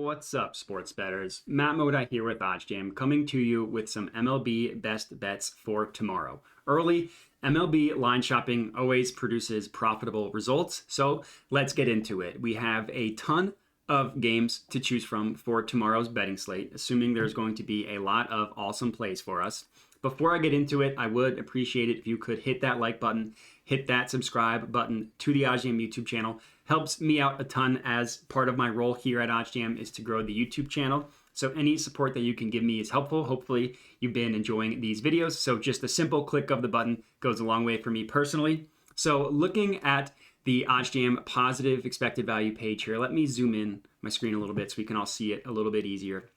What's up, sports bettors? Matt Moda here with OddsJam, coming to you with some MLB best bets for tomorrow. Early, MLB line shopping always produces profitable results, so let's get into it. We have a ton of games to choose from for tomorrow's betting slate, assuming there's going to be a lot of awesome plays for us. Before I get into it, I would appreciate it if you could hit that like button, hit that subscribe button to the OddsJam YouTube channel. Helps me out a ton, as part of my role here at OddsJam is to grow the YouTube channel. So any support that you can give me is helpful. Hopefully you've been enjoying these videos. So just a simple click of the button goes a long way for me personally. So looking at the OddsJam Positive Expected Value page here, let me zoom in my screen a little bit so we can all see it a little bit easier.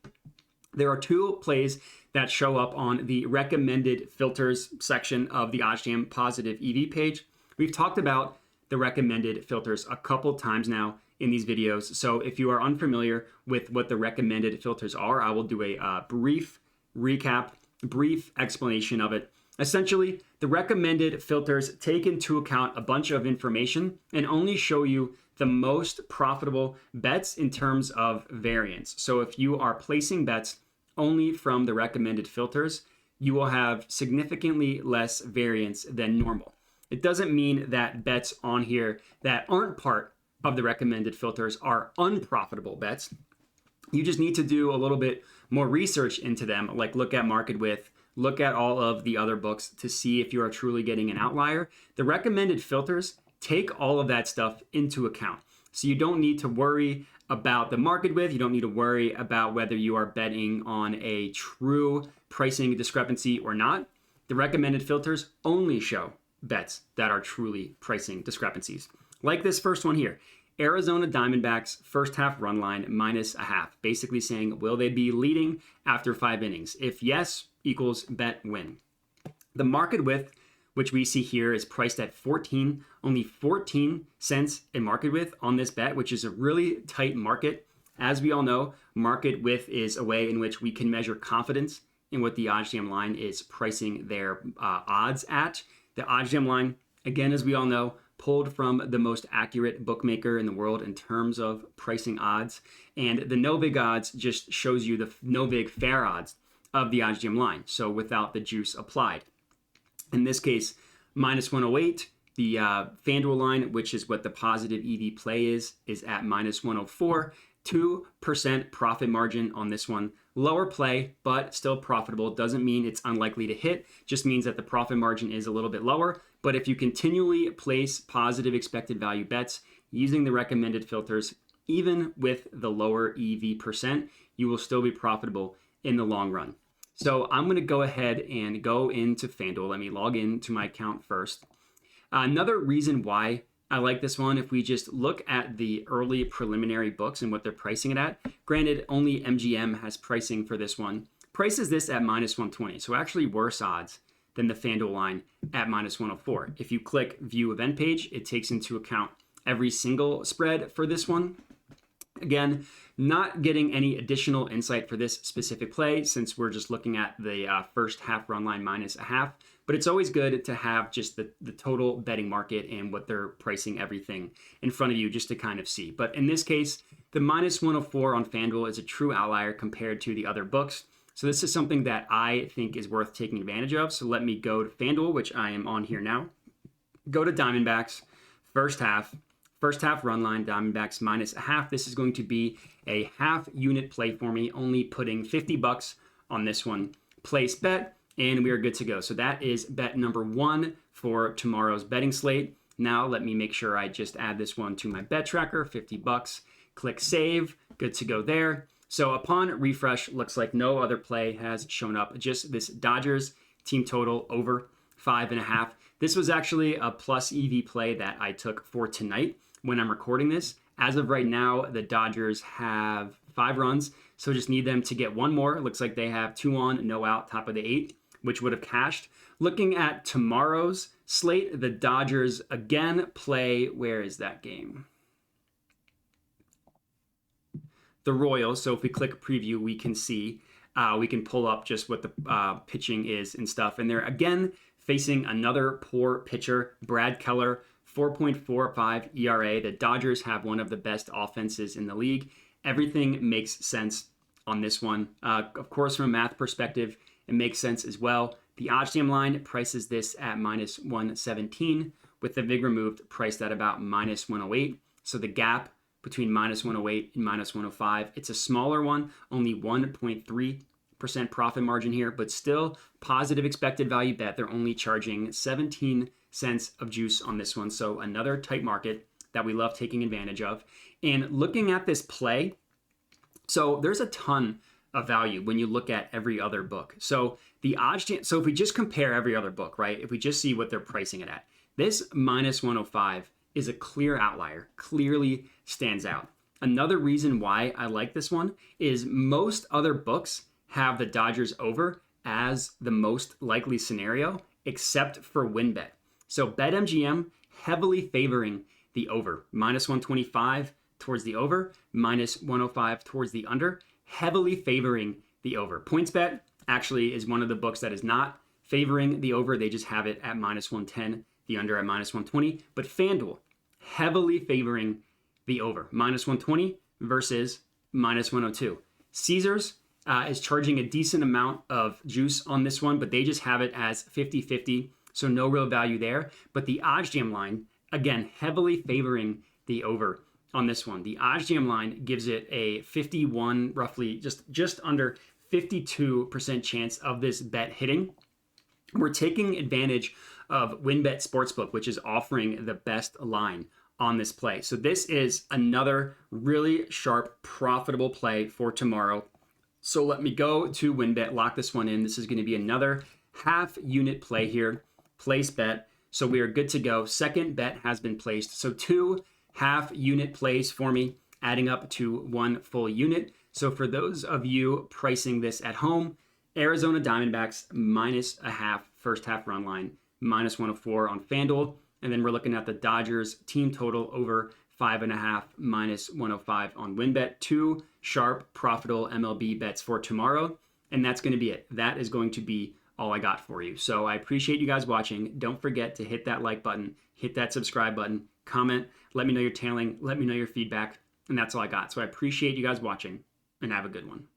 There are two plays that show up on the recommended filters section of the OddsJam Positive EV page. We've talked about the recommended filters a couple times now in these videos. So if you are unfamiliar with what the recommended filters are, I will do a brief recap, brief explanation of it. Essentially, the recommended filters take into account a bunch of information and only show you the most profitable bets in terms of variance. So if you are placing bets only from the recommended filters, you will have significantly less variance than normal. It doesn't mean that bets on here that aren't part of the recommended filters are unprofitable bets. You just need to do a little bit more research into them, like look at market width, look at all of the other books to see if you are truly getting an outlier. The recommended filters take all of that stuff into account. So you don't need to worry about the market width. You don't need to worry about whether you are betting on a true pricing discrepancy or not. The recommended filters only show bets that are truly pricing discrepancies. Like this first one here, Arizona Diamondbacks first half run line -0.5, basically saying, will they be leading after 5 innings? If yes, equals bet win. The market width, which we see here, is priced at 14, only 14 cents in market width on this bet, which is a really tight market. As we all know, market width is a way in which we can measure confidence in what the OddsJam line is pricing their odds at. The OddsJam line, again, as we all know, pulled from the most accurate bookmaker in the world in terms of pricing odds. And the no vig odds just shows you the no vig fair odds of the OddsJam line, so without the juice applied. In this case, -108. The FanDuel line, which is what the positive EV play is at -104. 2% profit margin on this one. Lower play, but still profitable. Doesn't mean it's unlikely to hit, just means that the profit margin is a little bit lower. But if you continually place positive expected value bets using the recommended filters, even with the lower EV percent, you will still be profitable in the long run. So I'm going to go ahead and go into FanDuel. Let me log into my account first. Another reason why I like this one, if we just look at the early preliminary books and what they're pricing it at, granted, only MGM has pricing for this one, prices this at -120, so actually worse odds than the FanDuel line at -104. If you click View Event Page, it takes into account every single spread for this one. Again, not getting any additional insight for this specific play since we're just looking at the first half run line -0.5. But it's always good to have just the total betting market and what they're pricing everything in front of you just to kind of see. But in this case, the -104 on FanDuel is a true outlier compared to the other books. So this is something that I think is worth taking advantage of. So let me go to FanDuel, which I am on here now. Go to Diamondbacks, first half run line, Diamondbacks -0.5. This is going to be a half unit play for me, only putting $50 on this one. Place bet, and we are good to go. So that is bet number 1 for tomorrow's betting slate. Now let me make sure I just add this one to my bet tracker, $50. Click save, good to go there. So upon refresh, looks like no other play has shown up, just this Dodgers team total over 5.5. This was actually a plus EV play that I took for tonight when I'm recording this. As of right now, the Dodgers have 5 runs, so just need them to get one more. It looks like they have 2 on, no out, top of the 8, which would have cashed. Looking at tomorrow's slate, the Dodgers again play, where is that game? The Royals. So if we click preview, we can see, we can pull up just what the pitching is and stuff. And they're again facing another poor pitcher, Brad Keller, 4.45 ERA. The Dodgers have one of the best offenses in the league. Everything makes sense on this one. Of course, from a math perspective, it makes sense as well. The OddsJam line prices this at -117, with the VIG removed priced at about -108. So the gap between -108 and -105, it's a smaller one, only 1.3% profit margin here, but still positive expected value bet. They're only charging 17 cents of juice on this one. So another tight market that we love taking advantage of. And looking at this play, so there's a ton of value when you look at every other book. So the OddsJam, so if we just compare every other book, right? If we just see what they're pricing it at, this -105 is a clear outlier, clearly stands out. Another reason why I like this one is most other books have the Dodgers over as the most likely scenario, except for WinBet. So BetMGM heavily favoring the over, -125 towards the over, -105 towards the under, heavily favoring the over. PointsBet actually is one of the books that is not favoring the over. They just have it at -110, the under at -120. But FanDuel heavily favoring the over, -120 versus -102. Caesars is charging a decent amount of juice on this one, but they just have it as 50-50, so no real value there. But the OddsJam line, again, heavily favoring the over on this one. The OddsJam line gives it a 51, roughly just under 52% chance of this bet hitting. We're taking advantage of WinBet Sportsbook, which is offering the best line on this play. So this is another really sharp, profitable play for tomorrow. So let me go to WinBet, lock this one in. This is going to be another half unit play here. Place bet. So we are good to go. Second bet has been placed. So 2 half unit plays for me, adding up to 1 full unit. So for those of you pricing this at home, Arizona Diamondbacks -0.5 first half run line, -104 on FanDuel. And then we're looking at the Dodgers team total over 5.5, -105 on WinBet. 2 sharp, profitable MLB bets for tomorrow. And that's going to be it. That is going to be all I got for you. So I appreciate you guys watching. Don't forget to hit that like button, hit that subscribe button, comment, let me know you're tailing, let me know your feedback. And that's all I got. So I appreciate you guys watching, and have a good one.